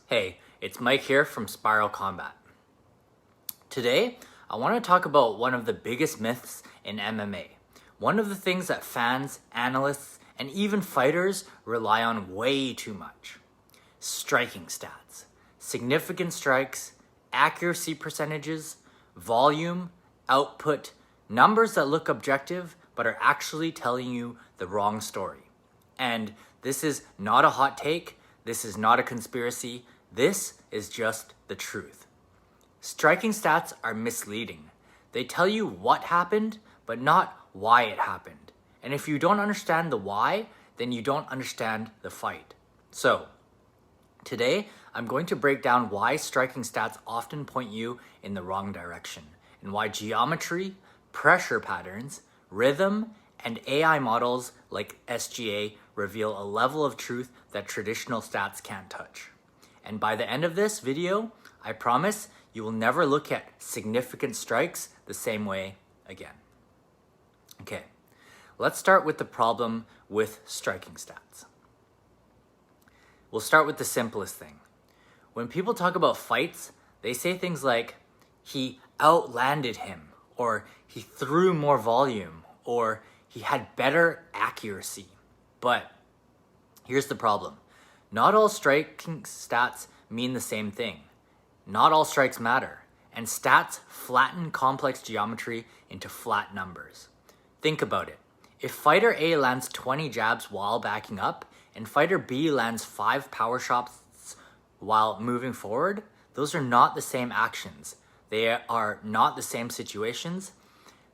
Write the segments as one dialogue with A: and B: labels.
A: Hey, it's Mike here from Spiral Combat. Today, I want to talk about one of the biggest myths in MMA. One of the things that fans, analysts, and even fighters rely on way too much. Striking stats. Significant strikes, accuracy percentages, volume, output, numbers that look objective but are actually telling you the wrong story. And this is not a hot take, this is not a conspiracy, this is just the truth. Striking stats are misleading. They tell you what happened, but not why it happened. And if you don't understand the why, then you don't understand the fight. So, today, I'm going to break down why striking stats often point you in the wrong direction, and why geometry, pressure patterns, rhythm, and AI models like SGA reveal a level of truth that traditional stats can't touch. And by the end of this video, I promise you will never look at significant strikes the same way again. Okay, let's start with the problem with striking stats. We'll start with the simplest thing. When people talk about fights, they say things like, he outlanded him, or he threw more volume, or he had better accuracy. But here's the problem. Not all striking stats mean the same thing. Not all strikes matter, and stats flatten complex geometry into flat numbers. Think about it. If fighter A lands 20 jabs while backing up, and fighter B lands 5 power shots while moving forward, those are not the same actions. They are not the same situations.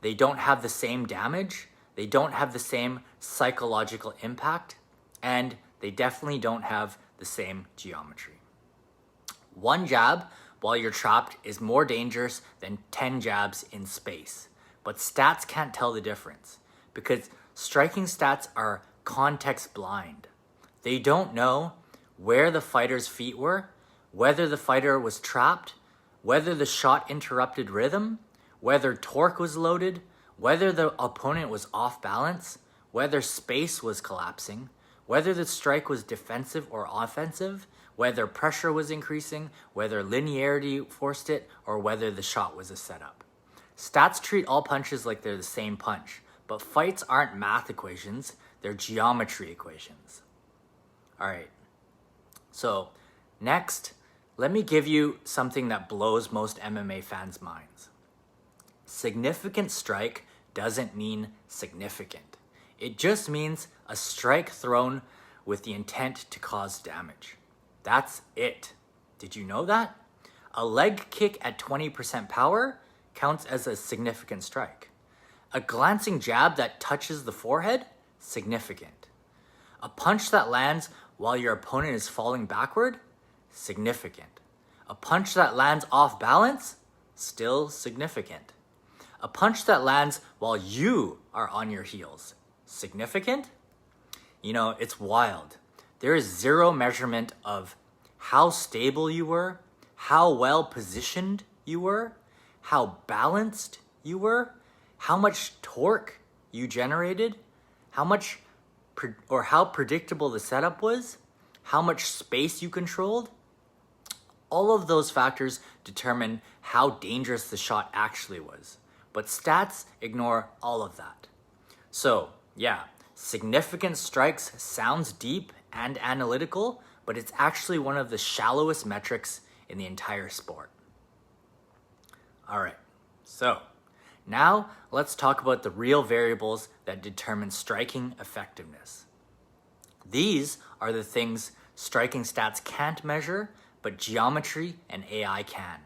A: They don't have the same damage. They don't have the same psychological impact, and they definitely don't have the same geometry. One jab while you're trapped is more dangerous than 10 jabs in space, but stats can't tell the difference because striking stats are context blind. They don't know where the fighter's feet were, whether the fighter was trapped, whether the shot interrupted rhythm, whether torque was loaded, whether the opponent was off balance, whether space was collapsing, whether the strike was defensive or offensive, whether pressure was increasing, whether linearity forced it, or whether the shot was a setup. Stats treat all punches like they're the same punch, but fights aren't math equations, they're geometry equations. Alright, so next, let me give you something that blows most MMA fans' minds. Significant strike doesn't mean significant. It just means a strike thrown with the intent to cause damage. That's it. Did you know that? A leg kick at 20% power counts as a significant strike. A glancing jab that touches the forehead? Significant. A punch that lands while your opponent is falling backward? Significant. A punch that lands off balance? Still significant. A punch that lands while you are on your heels? Significant? You know, it's wild. There is zero measurement of how stable you were, how well positioned you were, how balanced you were, how much torque you generated, how predictable the setup was, how much space you controlled. All of those factors determine how dangerous the shot actually was. But stats ignore all of that. So, yeah, significant strikes sounds deep and analytical, but it's actually one of the shallowest metrics in the entire sport. Alright, so now let's talk about the real variables that determine striking effectiveness. These are the things striking stats can't measure, but geometry and AI can.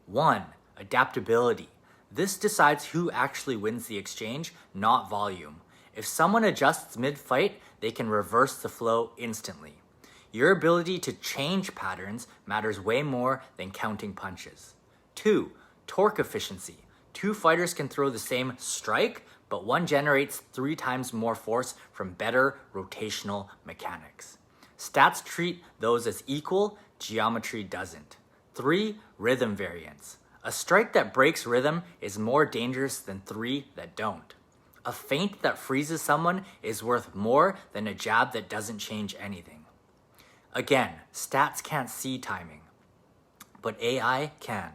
A: 1. Adaptability. This decides who actually wins the exchange, not volume. If someone adjusts mid-fight, they can reverse the flow instantly. Your ability to change patterns matters way more than counting punches. 2. Torque efficiency. 2 fighters can throw the same strike, but one generates 3 times more force from better rotational mechanics. Stats treat those as equal, geometry doesn't. 3. Rhythm variance. A strike that breaks rhythm is more dangerous than 3 that don't. A feint that freezes someone is worth more than a jab that doesn't change anything. Again, stats can't see timing, but AI can.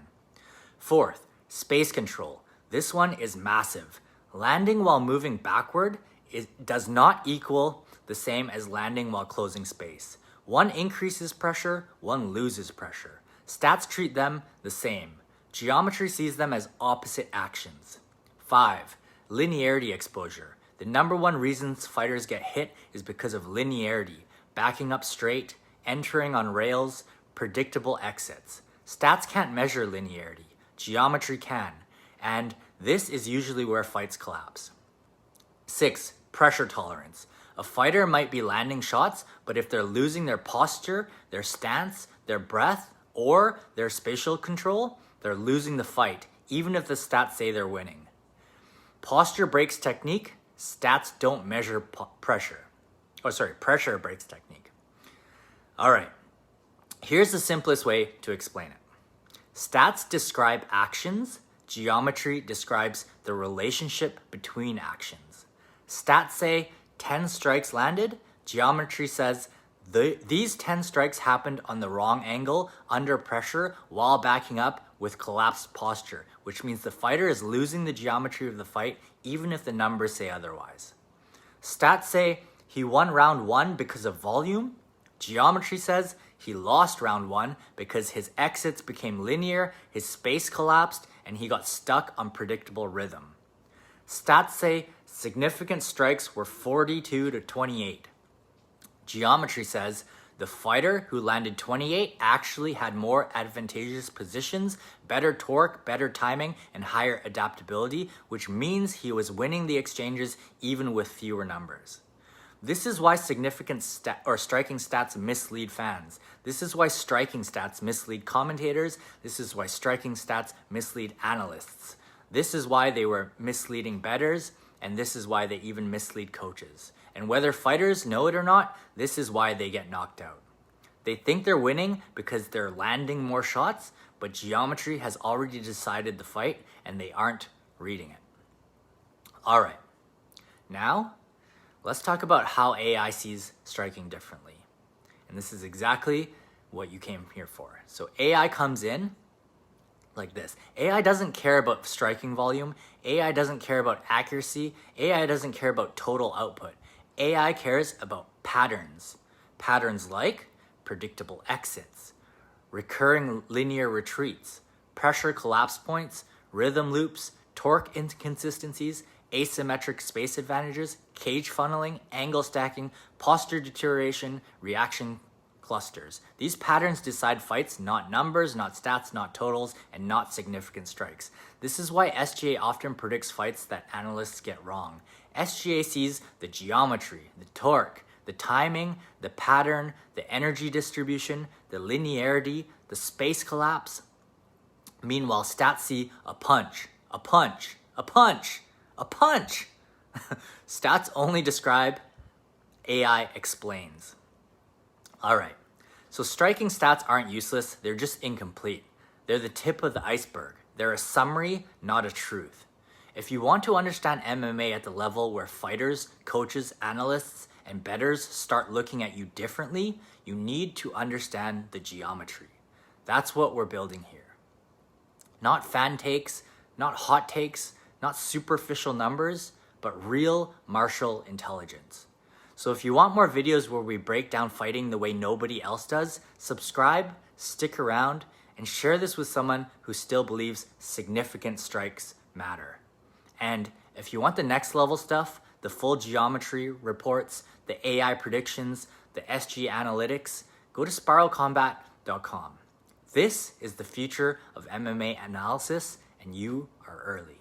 A: Fourth, space control. This one is massive. Landing while moving backward does not equal the same as landing while closing space. One increases pressure, one loses pressure. Stats treat them the same. Geometry sees them as opposite actions. 5. Linearity exposure. The number one reason fighters get hit is because of linearity, backing up straight, entering on rails, predictable exits. Stats can't measure linearity. Geometry can. And this is usually where fights collapse. 6. Pressure tolerance. A fighter might be landing shots, but if they're losing their posture, their stance, their breath, or their spatial control, they're losing the fight, even if the stats say they're winning. Posture breaks technique, stats don't measure pressure. Pressure breaks technique. All right, here's the simplest way to explain it. Stats describe actions, geometry describes the relationship between actions. Stats say 10 strikes landed, geometry says these 10 strikes happened on the wrong angle, under pressure, while backing up with collapsed posture, which means the fighter is losing the geometry of the fight even if the numbers say otherwise. Stats say he won round 1 because of volume. Geometry says he lost round 1 because his exits became linear, his space collapsed, and he got stuck on predictable rhythm. Stats say significant strikes were 42 to 28. Geometry says the fighter who landed 28 actually had more advantageous positions, better torque, better timing, and higher adaptability, which means he was winning the exchanges even with fewer numbers. This is why significant striking stats mislead fans. This is why striking stats mislead commentators. This is why striking stats mislead analysts. This is why they were misleading bettors, and this is why they even mislead coaches. And whether fighters know it or not, this is why they get knocked out. They think they're winning because they're landing more shots, but geometry has already decided the fight and they aren't reading it. All right, now let's talk about how AI sees striking differently. And this is exactly what you came here for. So AI comes in like this. AI doesn't care about striking volume. AI doesn't care about accuracy. AI doesn't care about total output. AI cares about patterns. Patterns like predictable exits, recurring linear retreats, pressure collapse points, rhythm loops, torque inconsistencies, asymmetric space advantages, cage funneling, angle stacking, posture deterioration, reaction clusters. These patterns decide fights, not numbers, not stats, not totals, and not significant strikes. This is why SGA often predicts fights that analysts get wrong. SGA sees the geometry, the torque, the timing, the pattern, the energy distribution, the linearity, the space collapse. Meanwhile, stats see a punch, a punch, a punch, a punch. Stats only describe, AI explains. All right, so striking stats aren't useless, they're just incomplete. They're the tip of the iceberg. They're a summary, not a truth. If you want to understand MMA at the level where fighters, coaches, analysts, and bettors start looking at you differently, you need to understand the geometry. That's what we're building here. Not fan takes, not hot takes, not superficial numbers, but real martial intelligence. So if you want more videos where we break down fighting the way nobody else does, subscribe, stick around, and share this with someone who still believes significant strikes matter. And if you want the next level stuff, the full geometry reports, the AI predictions, the SG analytics, go to spiralcombat.com. This is the future of MMA analysis, and you are early.